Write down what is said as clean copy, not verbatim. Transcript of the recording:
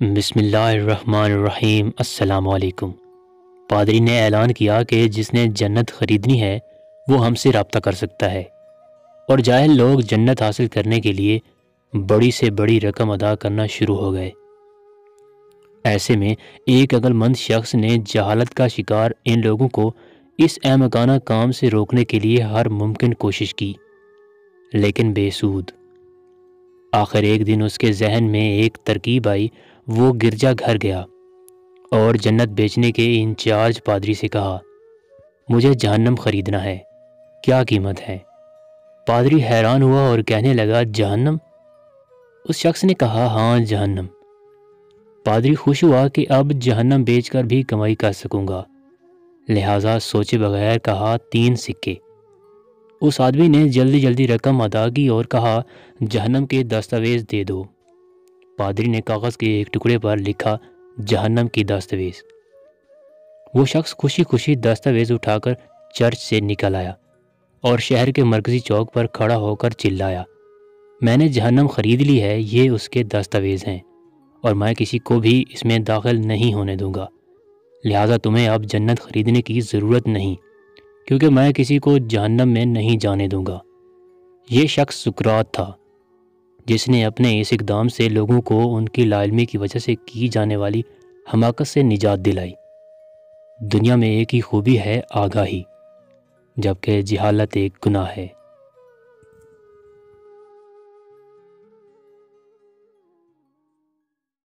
بسم اللہ الرحمن الرحیم۔ السلام علیکم۔ پادری نے اعلان کیا کہ جس نے جنت خریدنی ہے وہ ہم سے رابطہ کر سکتا ہے، اور جاہل لوگ جنت حاصل کرنے کے لیے بڑی سے بڑی رقم ادا کرنا شروع ہو گئے۔ ایسے میں ایک عقل مند شخص نے جہالت کا شکار ان لوگوں کو اس احمقانہ کام سے روکنے کے لیے ہر ممکن کوشش کی، لیکن بے سود۔ آخر ایک دن اس کے ذہن میں ایک ترکیب آئی۔ وہ گرجا گھر گیا اور جنت بیچنے کے انچارج پادری سے کہا، مجھے جہنم خریدنا ہے، کیا قیمت ہے؟ پادری حیران ہوا اور کہنے لگا، جہنم؟ اس شخص نے کہا، ہاں جہنم۔ پادری خوش ہوا کہ اب جہنم بیچ کر بھی کمائی کر سکوں گا، لہٰذا سوچے بغیر کہا، 3 سکے۔ اس آدمی نے جلدی جلدی رقم ادا کی اور کہا، جہنم کے دستاویز دے دو۔ پادری نے کاغذ کے ایک ٹکڑے پر لکھا، جہنم کی دستاویز۔ وہ شخص خوشی خوشی دستاویز اٹھا کر چرچ سے نکل آیا اور شہر کے مرکزی چوک پر کھڑا ہو کر چلایا، میں نے جہنم خرید لی ہے، یہ اس کے دستاویز ہیں، اور میں کسی کو بھی اس میں داخل نہیں ہونے دوں گا، لہٰذا تمہیں اب جنت خریدنے کی ضرورت نہیں، کیونکہ میں کسی کو جہنم میں نہیں جانے دوں گا۔ یہ شخص سقراط تھا، جس نے اپنے اس اقدام سے لوگوں کو ان کی لا علمی کی وجہ سے کی جانے والی حماقت سے نجات دلائی۔ دنیا میں ایک ہی خوبی ہے، آگاہی، جبکہ جہالت ایک گناہ ہے۔